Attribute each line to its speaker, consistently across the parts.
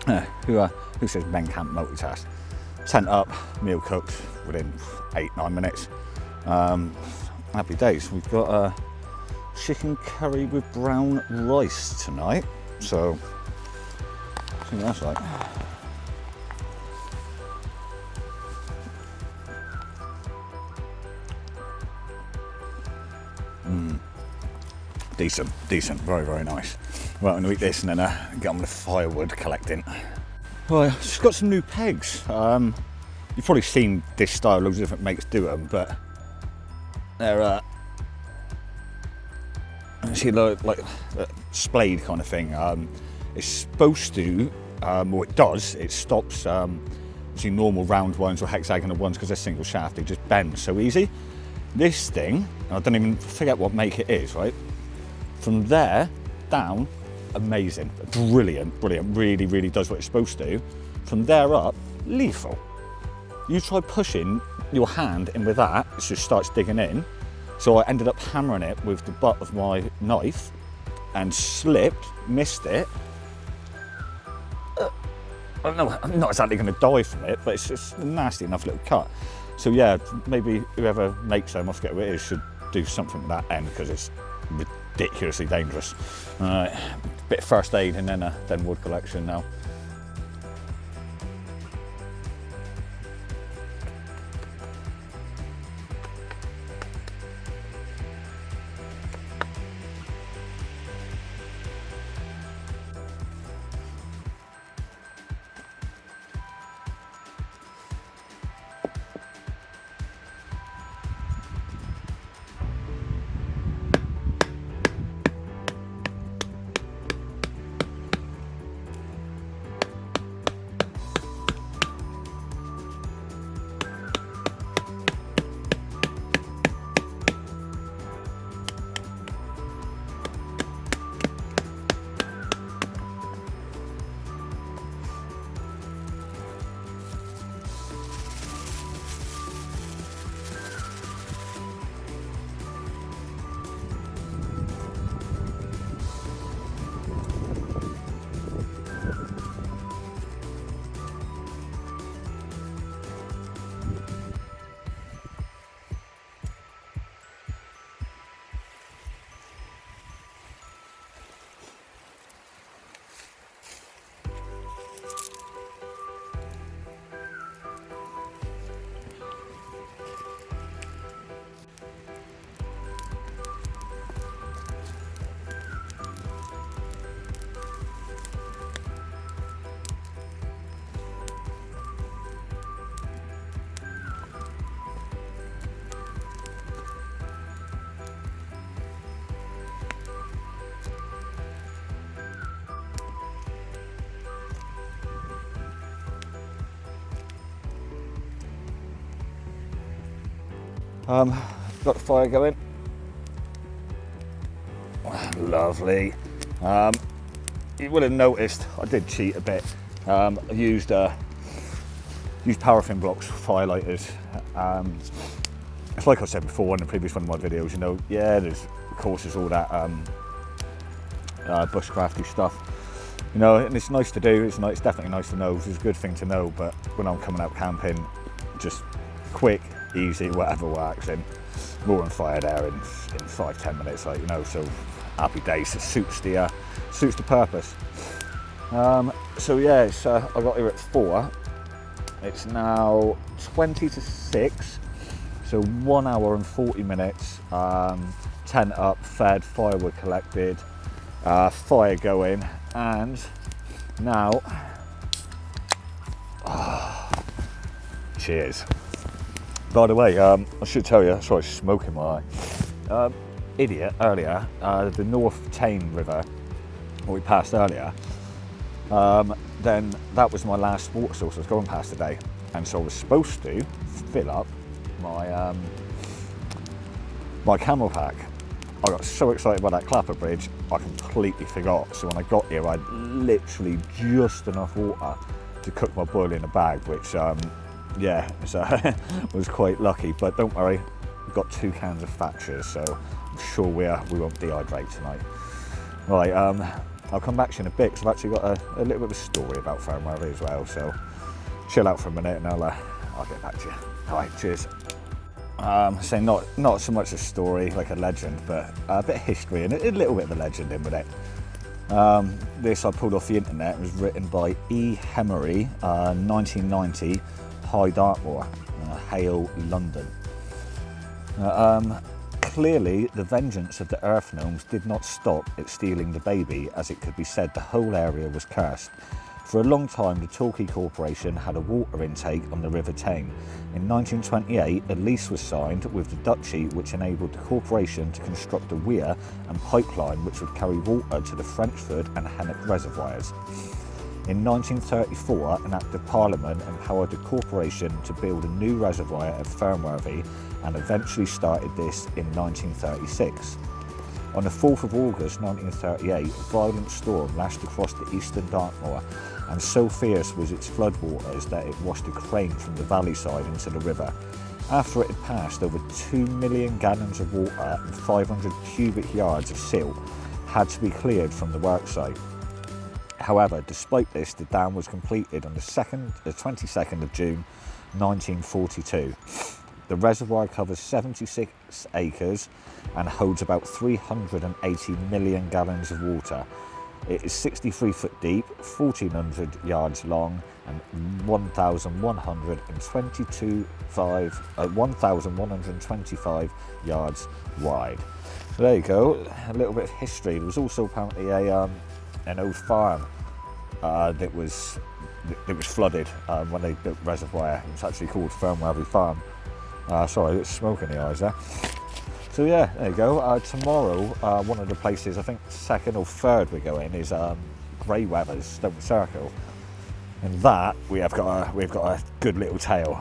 Speaker 1: Who says men can't multitask? Tent up, meal cooked within 8-9 minutes. Happy days. We've got a chicken curry with brown rice tonight, so I think that's like. Decent, very nice. Right, I'm gonna eat this and then get on with the firewood collecting. Well, I've just got some new pegs. You've probably seen this style, loads of different makes do them, but they're actually like a splayed kind of thing. It's supposed to, or it does, it stops see normal round ones or hexagonal ones because they're single shaft, they just bend so easy. This thing, I don't even forget what make it is, right? From there down, amazing, brilliant, really does what it's supposed to. From there up, lethal. You try pushing your hand in with that, it just starts digging in. So I ended up hammering it with the butt of my knife and slipped, missed it. I'm not exactly going to die from it, but it's just a nasty enough little cut. So yeah, maybe whoever makes them, I forget what it is, should do something with that end because it's ridiculously dangerous. Bit of first aid and then wood collection now. Got the fire going. Lovely. You would have noticed I did cheat a bit. I used paraffin blocks for fire lighters. It's like I said before in the previous one of my videos, you know, yeah, there's of course there's all that bushcrafty stuff, you know, and it's nice to do. It's definitely nice to know. It's a good thing to know. But when I'm coming out camping, just quick, easy, whatever works, and roaring fire there in 5-10 minutes, like, you know. So happy days. It suits the purpose. So yeah, it's I got here at 4. It's now 20 to 6, so 1 hour and 40 minutes. Tent up, fed, firewood collected, fire going, and now cheers. By the way, I should tell you, sorry, smoke in my eye. Idiot, earlier, the North Tame River, what we passed earlier, then that was my last water source I was going past today. And so I was supposed to fill up my my camel pack. I got so excited about that clapper bridge, I completely forgot. So when I got here, I had literally just enough water to cook my boil in a bag, which yeah, so was quite lucky. But don't worry, we've got 2 cans of Thatchers, so I'm sure we won't dehydrate tonight. Right, I'll come back to you in a bit, because I've actually got a little bit of a story about Fernworthy as well, so chill out for a minute and I'll get back to you. Alright, cheers. So not so much a story, like a legend, but a bit of history and a little bit of a legend in with it. This I pulled off the internet. It was written by E. Hemery, 1990, High Dartmoor, Hale, London. Clearly, the vengeance of the Earth Gnomes did not stop at stealing the baby, as it could be said the whole area was cursed. For a long time, the Torquay Corporation had a water intake on the River Tame. In 1928, a lease was signed with the duchy, which enabled the corporation to construct a weir and pipeline which would carry water to the Frenchford and Hennock reservoirs. In 1934, an Act of Parliament empowered the corporation to build a new reservoir at Fernworthy, and eventually started this in 1936. On the 4th of August 1938, a violent storm lashed across the eastern Dartmoor, and so fierce was its floodwaters that it washed a crane from the valley side into the river. After it had passed, over 2 million gallons of water and 500 cubic yards of silt had to be cleared from the worksite. However, despite this, the dam was completed on the 22nd of June 1942. The reservoir covers 76 acres and holds about 380 million gallons of water. It is 63 foot deep, 1,400 yards long and 1,125 yards wide. So there you go, a little bit of history. There was also apparently an old farm that was flooded when they built the reservoir. It was actually called Fernworthy Farm. Sorry, it's smoke in the eyes there. So yeah, there you go. Tomorrow, one of the places, I think second or third we're going, is Grey Weathers, Stone Circle. And that we've got a good little tale.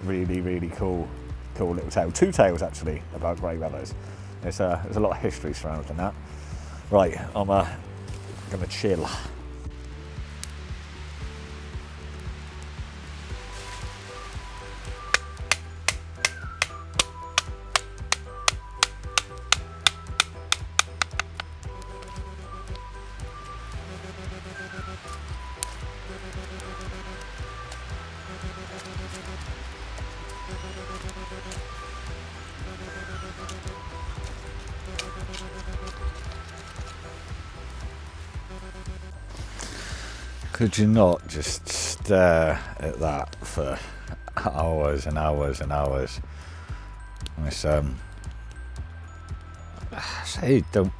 Speaker 1: Really cool little tale. 2 tales actually about Grey Weathers. There's a lot of history surrounding that. Right, I'm gonna chill. Could you not just stare at that for hours and hours and hours? And it's say don't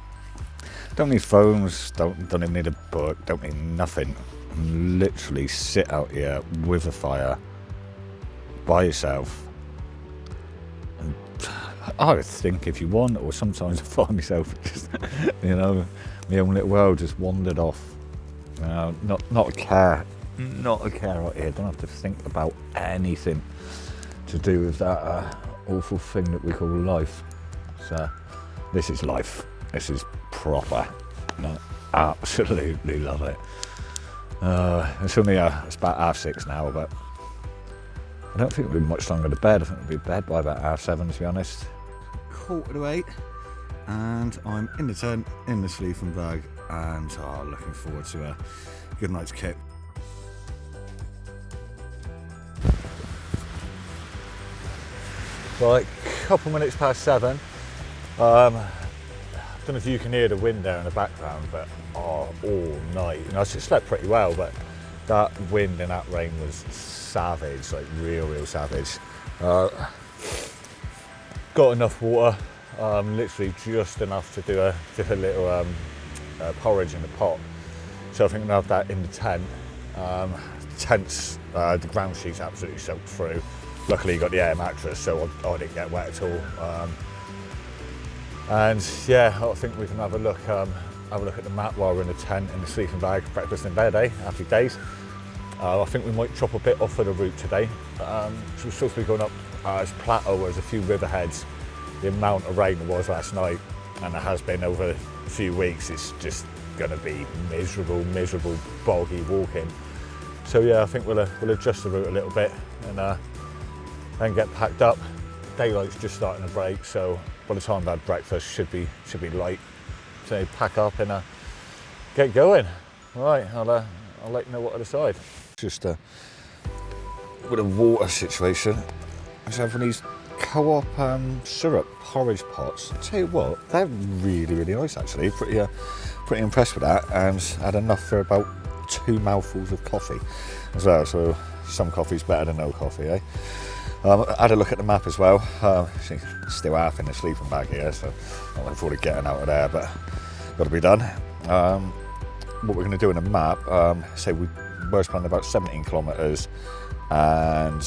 Speaker 1: need phones, don't even need a book, don't need nothing. Literally sit out here with a fire by yourself. And I would think if you want, or sometimes I find myself just, my own little world just wandered off. Not a care out here. Don't have to think about anything to do with that awful thing that we call life. So this is life. This is proper. I absolutely love it. It's only it's about 6:30 now, but I don't think it'll be much longer to bed. I think we'll be in bed by about 7:30, to be honest. 7:45, and I'm in the tent, in the sleeping bag, and looking forward to a good night's kip. Right, couple minutes past 7. I don't know if you can hear the wind there in the background, but all night. I slept pretty well, but that wind and that rain was savage, like real savage. Got enough water, literally just enough to do a little porridge in the pot. So I think we'll have that in the tent. The ground sheet's absolutely soaked through. Luckily you got the air mattress, so I didn't get wet at all. And yeah, I think we can have a look at the map while we're in the tent, in the sleeping bag, breakfast in bed, happy days. I think we might chop a bit off of the route today. So we're supposed to be going up this plateau where there's a few riverheads. The amount of rain there was last night, and it has been over a few weeks, it's just going to be miserable, boggy walking. So yeah, I think we'll adjust the route a little bit and then get packed up. Daylight's just starting to break, so by the time I've had breakfast, should be light. So pack up and get going. Right, I'll let you know what I decide. Just with a water situation, I was having these Co-op syrup porridge pots. I'll tell you what, they're really, really nice actually. Pretty impressed with that, and had enough for about 2 mouthfuls of coffee as well. So some coffee's better than no coffee, eh? I had a look at the map as well. Still half in the sleeping bag here, so not looking forward to getting out of there, but got to be done. What we're going to do in the map, say we were planning about 17 kilometres and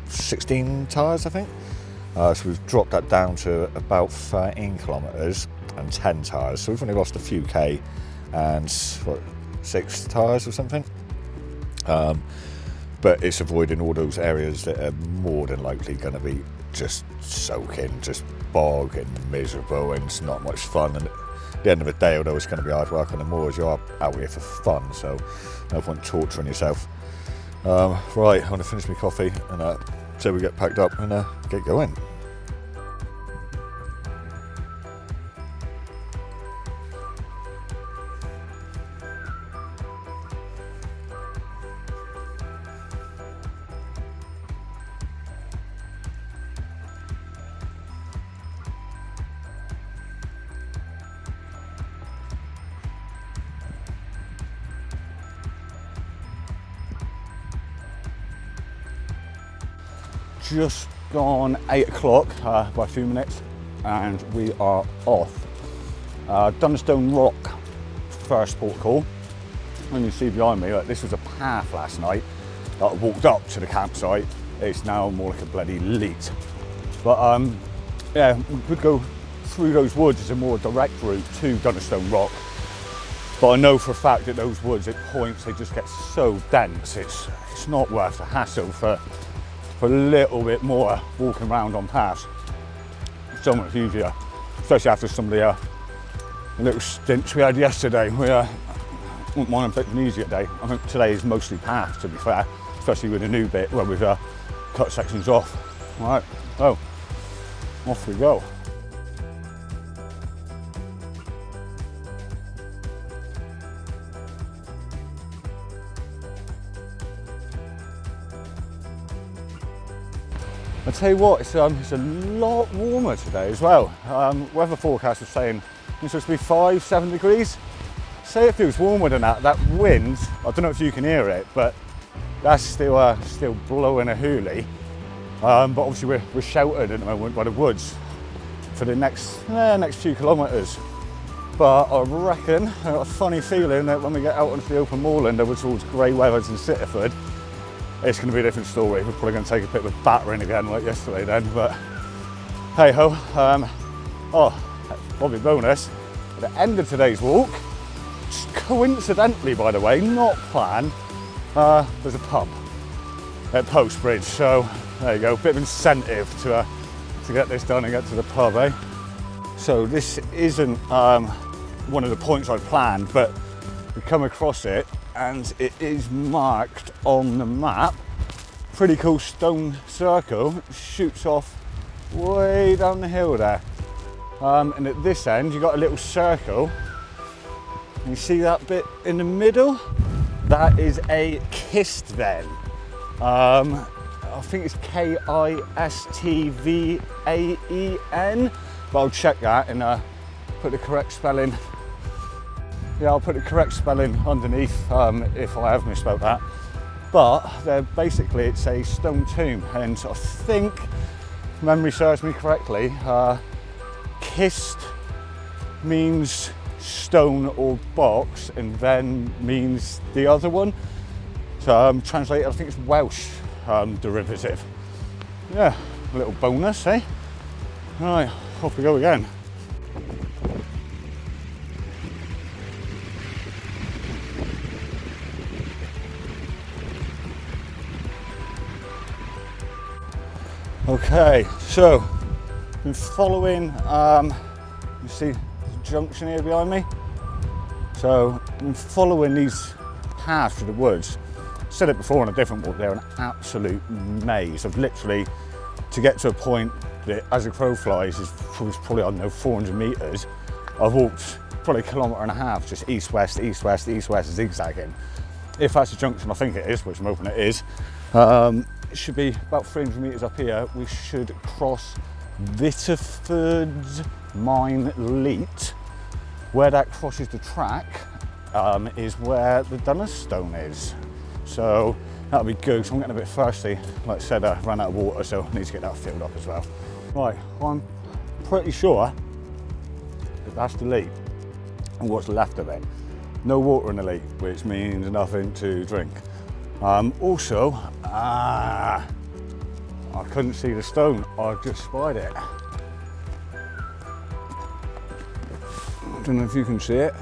Speaker 1: 16 tyres, I think. So we've dropped that down to about 13 kilometres and 10 tyres. So we've only lost a few K and 6 tyres or something. But it's avoiding all those areas that are more than likely going to be just soaking, just bog and miserable, and it's not much fun. And at the end of the day, although it's going to be hard work on the moors, you are out here for fun, so no point torturing yourself. Right, I'm going to finish my coffee and so we get packed up and get going. Just gone 8 o'clock by a few minutes, and we are off. Dunstone Rock, first port call. And you see behind me, this was a path last night that I walked up to the campsite. It's now more like a bloody leat. But yeah, we could go through those woods as a more direct route to Dunstone Rock. But I know for a fact that those woods at points, they just get so dense, it's not worth the hassle for a little bit more walking around on paths. So much easier, especially after some of the little stints we had yesterday. We wouldn't mind a bit of an easier day. I think today is mostly path, to be fair, especially with the new bit where we've cut sections off. All right, so off we go. I'll tell you what, it's a lot warmer today as well. Weather forecast is saying it's supposed to be 5-7 degrees. Say it feels warmer than that. That wind, I don't know if you can hear it, but that's still blowing a hoolie. But obviously we're sheltered at the moment by the woods for the next few kilometres. But I reckon, I've got a funny feeling that when we get out onto the open moorland over towards Grey Weathers and Sitterford, it's going to be a different story. We're probably going to take a bit of a battering again like yesterday then, but hey ho. Probably bonus, at the end of today's walk, just coincidentally by the way, not planned, there's a pub at Postbridge, so there you go, bit of incentive to get this done and get to the pub, eh? So this isn't one of the points I planned, but we come across it and it is marked on the map. Pretty cool stone circle, it shoots off way down the hill there. And at this end you've got a little circle. You see that bit in the middle? That is a Kistven. I think it's Kistvaen, but I'll check that and put the correct spelling. Yeah, I'll put the correct spelling underneath if I have misspelled that. But basically it's a stone tomb, and I think, if memory serves me correctly, kist means stone or box, and then means the other one. So translated, I think it's Welsh derivative. Yeah, a little bonus, eh? Right, off we go again. Okay, so been following, you see the junction here behind me? So been following these paths through the woods. Said it before on a different walk, they're an absolute maze of literally, to get to a point that as a crow flies is probably, I don't know, 400 metres, I've walked probably 1.5 km just east, west, zigzagging. If that's a junction, I think it is, which I'm hoping it is, it should be about 300 metres up here. We should cross Vitterford's Mine Leat. Where that crosses the track is where the Dunnerstone is. So that'll be good, so I'm getting a bit thirsty. Like I said, I ran out of water, so I need to get that filled up as well. Right, I'm pretty sure that that's the leat and what's left of it. No water in the leat, which means nothing to drink. Also, I couldn't see the stone, I just spied it. I don't know if you can see it.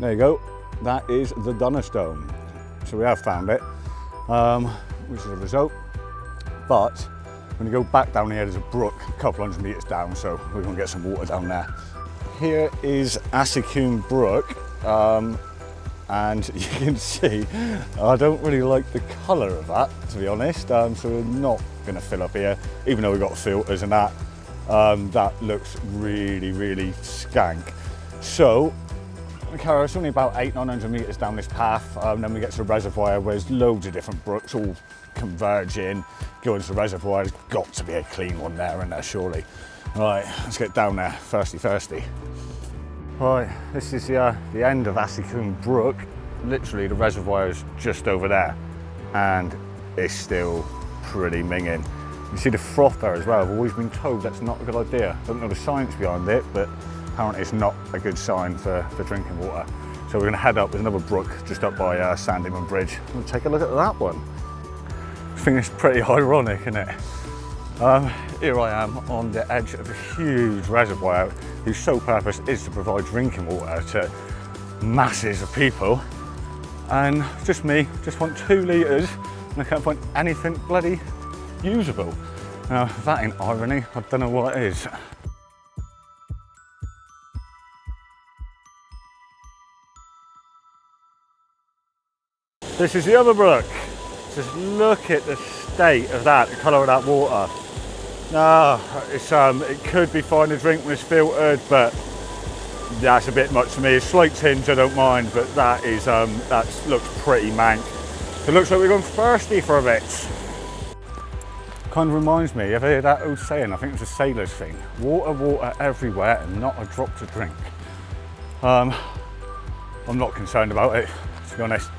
Speaker 1: There you go, that is the Dunnerstone. So we have found it, which is a result. But when you go back down here, there's a brook a couple hundred metres down, so we're going to get some water down there. Here is Assycoombe Brook, and you can see I don't really like the colour of that, to be honest, so we're not going to fill up here, even though we've got filters and that. That looks really, really skank. So, okay, it's only about 800-900 metres down this path, then we get to the reservoir where there's loads of different brooks all converging, go into the reservoir. There's got to be a clean one there, isn't there, surely? Right, let's get down there, thirsty. Right, this is the end of Assycoombe Brook. Literally, the reservoir is just over there, and it's still pretty minging. You see the froth there as well. I've always been told that's not a good idea. I don't know the science behind it, but apparently it's not a good sign for drinking water. So we're going to head up. There's another brook just up by Sandyman Bridge. We'll take a look at that one. I think it's pretty ironic, isn't it? Here I am on the edge of a huge reservoir whose sole purpose is to provide drinking water to masses of people. And just me, just want 2 litres, and I can't find anything bloody usable. Now, if that ain't irony, I don't know what it is. This is the other brook. Just look at the state of that, the colour of that water. It could be fine to drink when it's filtered, but that's a bit much for me. A slight tinge I don't mind, but that looks pretty mank. It looks like we're going thirsty for a bit. Kind of reminds me, have you heard that old saying? I think it's a sailor's thing. Water everywhere and not a drop to drink. I'm not concerned about it, to be honest.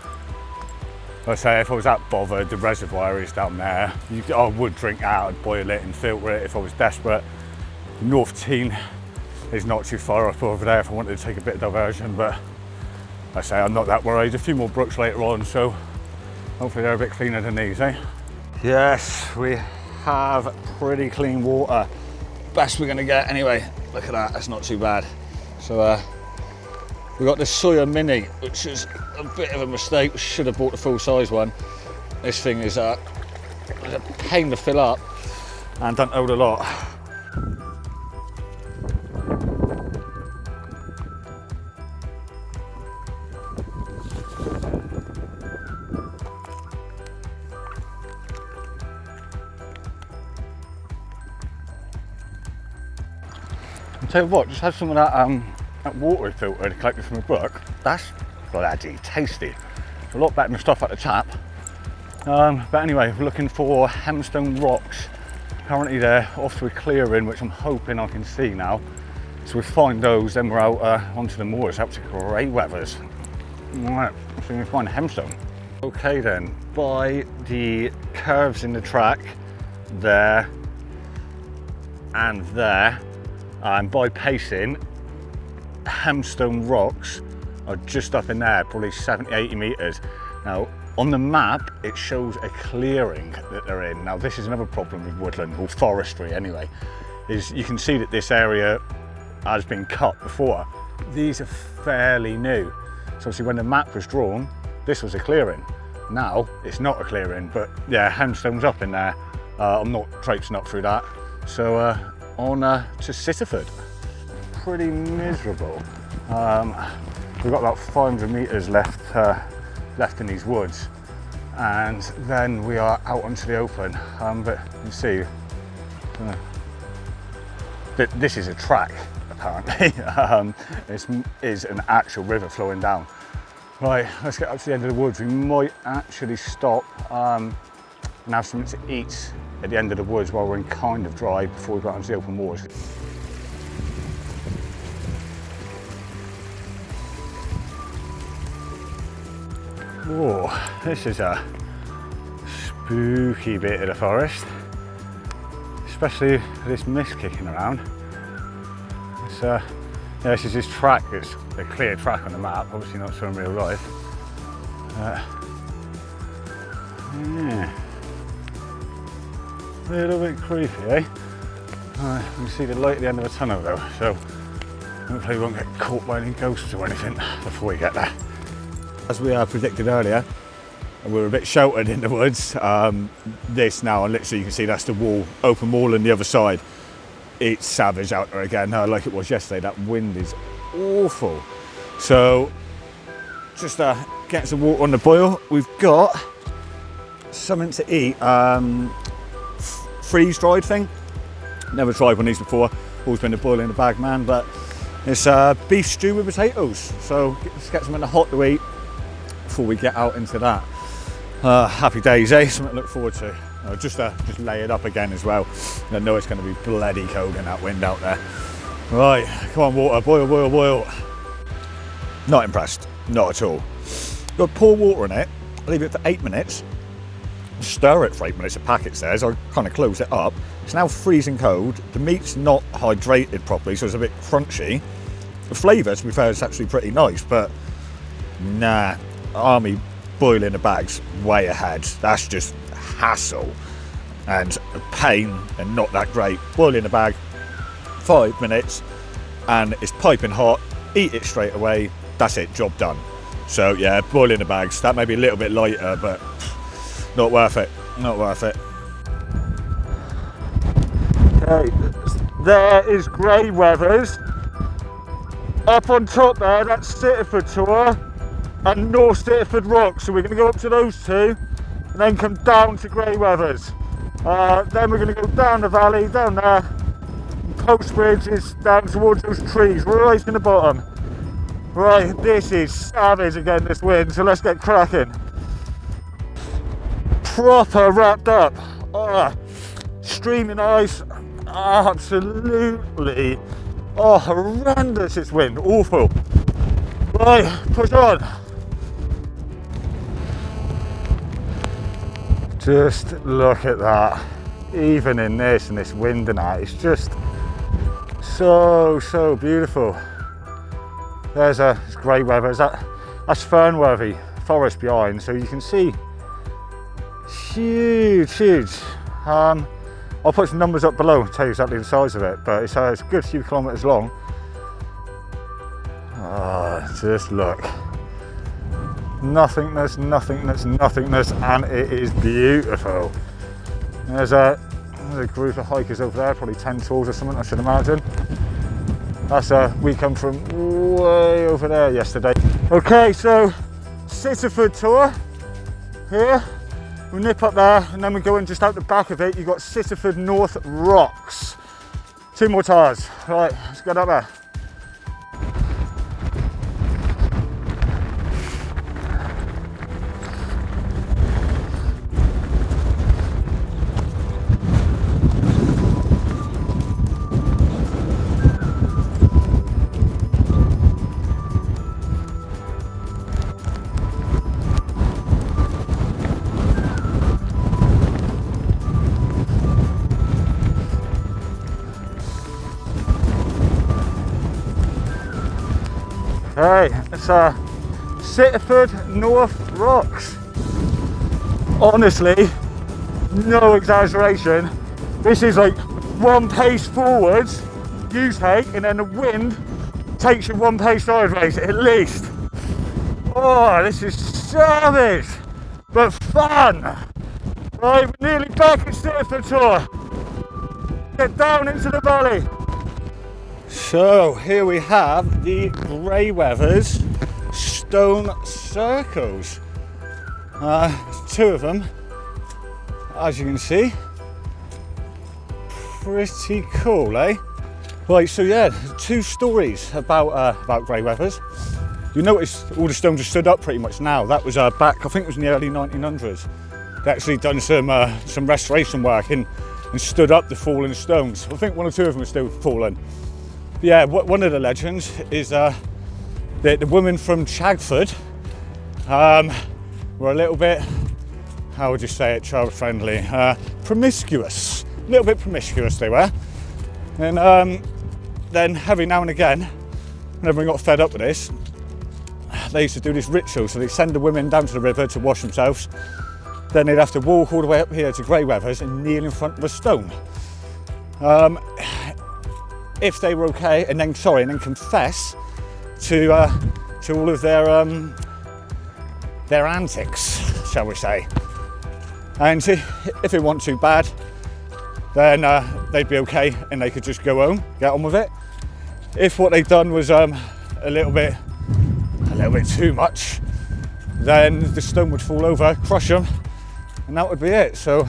Speaker 1: I say, if I was that bothered, the reservoir is down there. I would drink out, I'd boil it and filter it if I was desperate. North Tean is not too far up over there if I wanted to take a bit of diversion, but I say I'm not that worried. A few more brooks later on, so hopefully they're a bit cleaner than these, eh? Yes, we have pretty clean water. Best we're gonna get anyway. Look at that, that's not too bad. So we got the Sawyer Mini, which is a bit of a mistake. We should have bought the full size one. This thing is a pain to fill up and don't hold a lot. I'll tell you what, just have some of that water filter collected from the brook. That's bloody tasty. It's a lot better than stuff at the tap. But anyway, we're looking for Hemstone rocks. Apparently they're off to a clearing, which I'm hoping I can see now. So we find those, then we're out onto the moors, out to great weathers. Right, so we find Hemstone. Okay then, by the curves in the track, there and there, and by pacing, Hemstone rocks are just up in there, probably 70-80 metres. Now, on the map, it shows a clearing that they're in. Now, this is another problem with woodland, or forestry anyway, is you can see that this area has been cut before. These are fairly new. So obviously when the map was drawn, this was a clearing. Now, it's not a clearing, but yeah, Hemstone's up in there. I'm not traipsing up through that. So on to Sitterford. Pretty miserable. We've got about 500 metres left in these woods, and then we are out onto the open. But you see, this is a track, a
Speaker 2: apparently. This is an actual river flowing down. Right, let's get up to the end of the woods. We might actually stop and have something to eat at the end of the woods while we're in kind of dry before we go out into the open waters. Oh, this is a spooky bit of the forest, especially with this mist kicking around. It's, yeah, this is this track. It's a clear track on the map, obviously not so in real life. Yeah, a little bit creepy, eh? You can see the light at the end of the tunnel though, so hopefully we won't get caught by any ghosts or anything before we get there.
Speaker 1: As we predicted earlier, we were a bit sheltered in the woods. This now, and literally you can see that's the wall, open wall on the other side. It's savage out there again, like it was yesterday. That wind is awful. So, just getting some water on the boil. We've got something to eat, freeze-dried thing. Never tried one of these before, always been a boil in the bag man, but it's beef stew with potatoes. So let's get something hot to eat before we get out into that. Happy days, eh? Something to look forward to. Just lay it up again as well. I know it's going to be bloody cold in that wind out there. Right, come on water, boil, boil, boil. Not impressed, not at all. Got to pour water in it, leave it for 8 minutes, stir it for 8 minutes, the packet says. I kind of close it up. It's now freezing cold. The meat's not hydrated properly, so it's a bit crunchy. The flavour, to be fair, is actually pretty nice, but nah, army boiling the bags way ahead. That's just hassle and a pain and not that great. Boil in the bag, 5 minutes, and it's piping hot. Eat it straight away. That's it, job done. So yeah, boil in the bags. That may be a little bit lighter, but not worth it. Not worth it.
Speaker 2: Okay, there is Grey Weathers. Up on top there, that's Sitterford Tor and North Sitterford Rocks. So we're going to go up to those two and then come down to Grey Weathers. Then we're going to go down the valley, down there. Postbridge is down towards those trees, right in the bottom. Right, this is savage again, this wind, so let's get cracking. Proper wrapped up. Streaming ice, absolutely. Horrendous this wind, awful. Right, push on. Just look at that. Even in this and this wind and that, it's just so beautiful. There's it's Grey Weathers. That's Fernworthy forest behind, so you can see huge. I'll put some numbers up below and tell you exactly the size of it, but it's a good few kilometres long. Just look. Nothingness, and it is beautiful. There's a group of hikers over there, probably 10 tours or something, I should imagine. That's we come from way over there yesterday. Okay, so Sitterford Tor here. We nip up there and then we go in just out the back of it. You've got Sitterford North Rocks. 2 more tires. Right, let's get up there. Hey, it's Sitterford North Rocks. Honestly, no exaggeration, this is like 1 pace forwards you take, and then the wind takes you 1 pace sideways at least. This is savage, but fun. Right, we're nearly back at Sitterford Tor. Get down into the valley. So here we have the Grey Weathers stone circles. 2 of them, as you can see. Pretty cool, eh? Right, so yeah, 2 stories about grey weathers. You notice all the stones are stood up pretty much now. That was back, I think it was in the early 1900s. They actually done some restoration work and stood up the fallen stones. I think 1 or 2 of them are still fallen. But yeah, one of the legends is that the women from Chagford were a little bit, how would you say it, child friendly, promiscuous. A little bit promiscuous they were. And then every now and again, when everyone got fed up with this, they used to do this ritual. So they'd send the women down to the river to wash themselves. Then they'd have to walk all the way up here to Grey Weathers and kneel in front of a stone. If they were okay, and then confess to all of their antics, shall we say. And if it wasn't too bad, then they'd be okay and they could just go home, get on with it. If what they'd done was a little bit too much, then the stone would fall over, crush them, and that would be it. So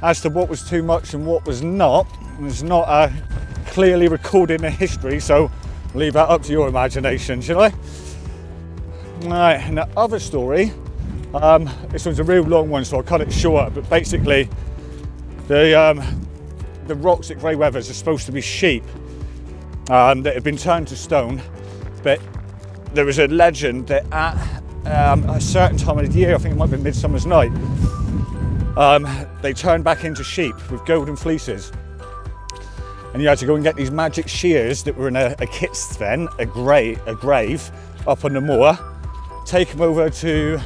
Speaker 2: as to what was too much and what was not, it's not clearly recorded in history, so leave that up to your imagination, shall I? Right, and the other story, this one's a real long one, so I'll cut it short, but basically the rocks at Grey Weathers are supposed to be sheep that have been turned to stone, but there was a legend that at a certain time of the year, I think it might be Midsummer's Night, they turned back into sheep with golden fleeces. And you had to go and get these magic shears that were in a kits then, a grave up on the moor, take them over to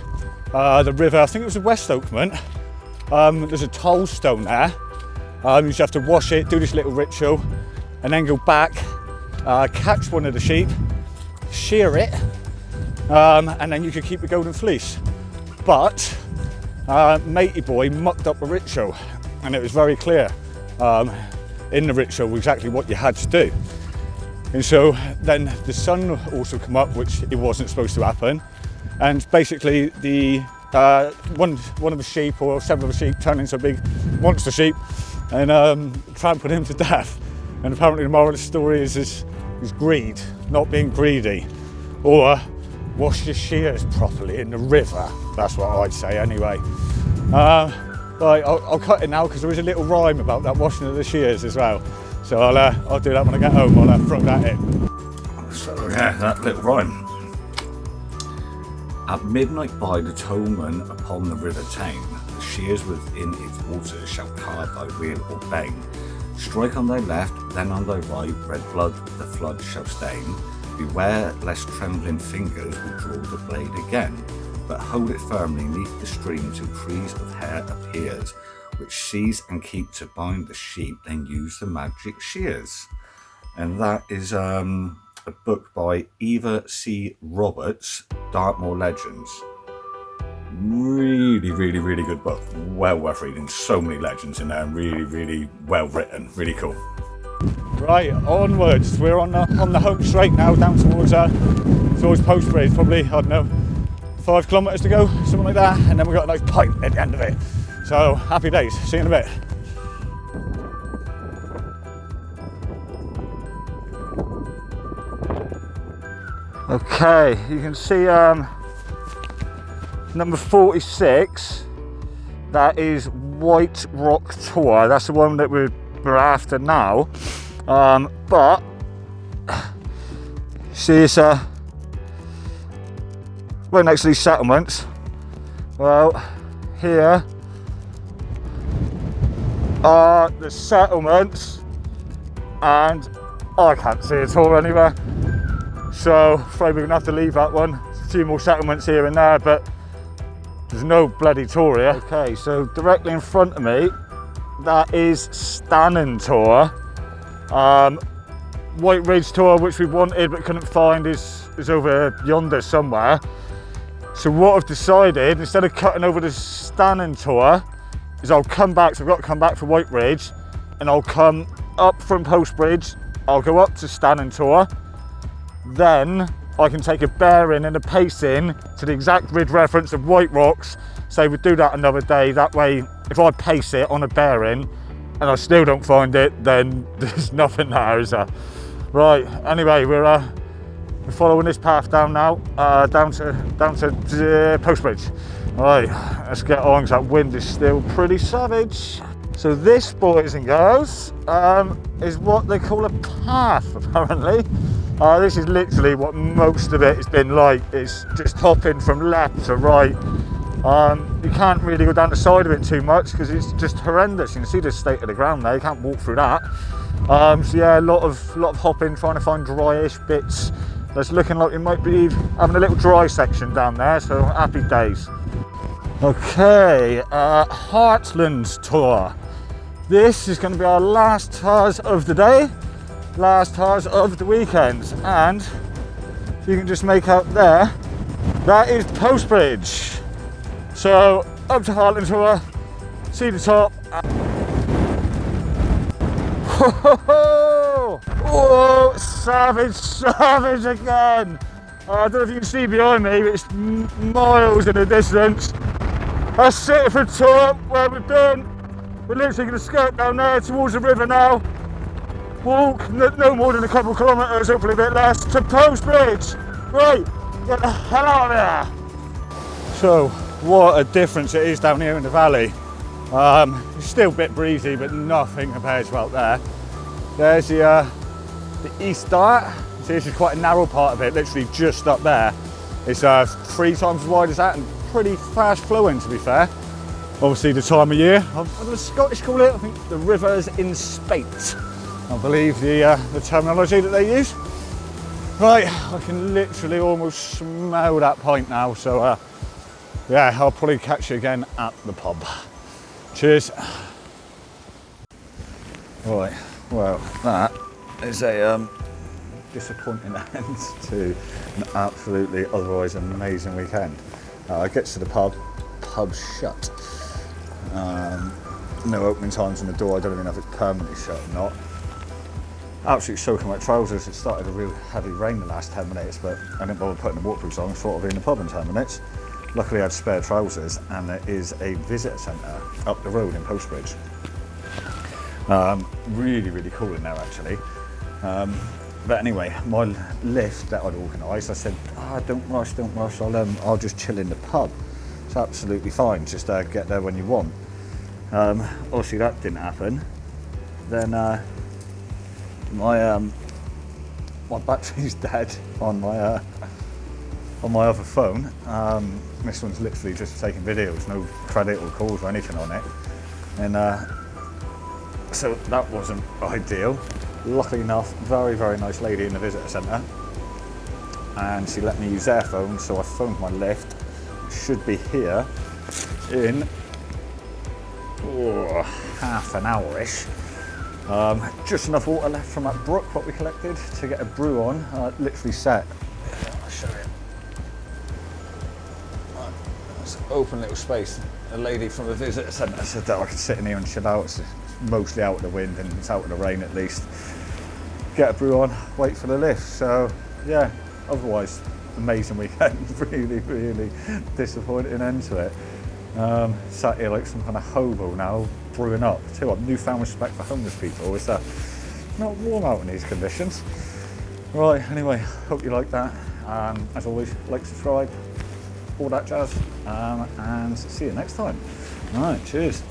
Speaker 2: the river, I think it was the West Okehampton. There's a toll stone there. You just have to wash it, do this little ritual, and then go back, catch one of the sheep, shear it, and then you could keep the golden fleece. But Matey Boy mucked up the ritual, and it was very clear in the ritual exactly what you had to do. And so then the sun also come up, which it wasn't supposed to happen, and basically the one of the sheep or several of the sheep turned into a big monster sheep and trampled him to death. And apparently the moral of the story is greed, not being greedy, or wash your shears properly in the river. That's what I'd say anyway. Right, I'll cut it now because there is a little rhyme about that washing of the shears as well. So I'll do that when I get home. I'll throw that in. So yeah, that little rhyme.
Speaker 1: At midnight by the tollman upon the river Tame, the shears within its waters shall carve thy wheel or bane. Strike on thy left, then on thy right, red blood the flood shall stain. Beware lest trembling fingers will draw the blade again, but hold it firmly neath the stream till trees of hair appears, which seize and keep to bind the sheep, then use the magic shears. And that is a book by Eva C. Roberts, Dartmoor Legends. Really, really, really good book. Well worth reading. So many legends in there, and really, really well written. Really cool.
Speaker 2: Right, onwards. We're on the home straight now, down towards Postbridge. Probably, I don't know, 5 kilometres to go, something like that. And then we've got a nice pint at the end of it. So happy days. See you in a bit. Okay, you can see number 46. That is White Rock Tour. That's the one that we're after now. But see, it's right next to these settlements. Well, here are the settlements, and I can't see it all anywhere. So afraid we're gonna have to leave that one. A few more settlements here and there, but there's no bloody tour here. Okay, so directly in front of me, that is Stannon Tour. White Ridge Tour, which we wanted but couldn't find, is over yonder somewhere. So what I've decided, instead of cutting over the Stannon Tour, is I'll come back, so I've got to come back for White Ridge, and I'll come up from Postbridge, I'll go up to Stannon Tour, then I can take a bearing and a pacing to the exact grid reference of White Rocks. So we'll do that another day. That way, if I pace it on a bearing and I still don't find it, then there's nothing there, is there? Right, anyway, we're following this path down now, down to Postbridge. Right, let's get on because that wind is still pretty savage. So this, boys and girls, is what they call a path, apparently. This is literally what most of it has been like. It's just hopping from left to right. You can't really go down the side of it too much because it's just horrendous. You can see the state of the ground there. You can't walk through that. So yeah, a lot of hopping, trying to find dryish bits. It's looking like we might be having a little dry section down there. So happy days. Okay, Heartland tour. This is going to be our last tars of the day, last tars of the weekend, and you can just make out there, that is Postbridge. So up to Heartland tour, see the top. Whoa, savage again. I don't know if you can see behind me, but it's miles in the distance. That's it for the tour where we've been. We're literally going to skirt down there towards the river now. Walk no more than a couple of kilometres, hopefully a bit less, to Postbridge. Right, get the hell out of there. So, what a difference it is down here in the valley. It's still a bit breezy, but nothing compared to out there. There's the East Dart. See, this is quite a narrow part of it, literally just up there. It's 3 times as wide as that and pretty fast flowing, to be fair. Obviously the time of year, what do the Scottish call it? I think the river's in spate, I believe the terminology that they use. Right, I can literally almost smell that pint now, so yeah, I'll probably catch you again at the pub. Cheers. Right, well, that is a disappointing end to an absolutely otherwise amazing weekend. I get to the pub's shut. No opening times on the door. I don't even know if it's permanently shut or not. Absolutely soaking wet trousers. It started a real heavy rain the last 10 minutes, but I didn't bother putting the waterproofs on. I thought I'd be in the pub in 10 minutes. Luckily I had spare trousers, and there is a visitor centre up the road in Postbridge. Really cool in there actually. But anyway, my lift that I'd organised, I said, don't rush, I'll just chill in the pub. It's absolutely fine, just get there when you want. Obviously that didn't happen. Then my battery's dead on my other phone. This one's literally just taking videos, no credit or calls or anything on it. And so that wasn't ideal. Luckily enough, very nice lady in the visitor centre, and she let me use their phone, so I phoned my lift. It should be here in half an hour-ish. Just enough water left from that brook what we collected to get a brew on. Literally set. I'll show you. It's an open little space. A lady from the visitor centre said that I could sit in here and chill out. It's mostly out of the wind and it's out of the rain at least. Get a brew on, wait for the lift. So yeah, otherwise amazing weekend. Really disappointing end to it. Sat here like some kind of hobo now, brewing up. Too, I've newfound respect for homeless people. It's not warm out in these conditions. Right, anyway, hope you like that. As always, like, subscribe, all that jazz, and see you next time. All right, cheers.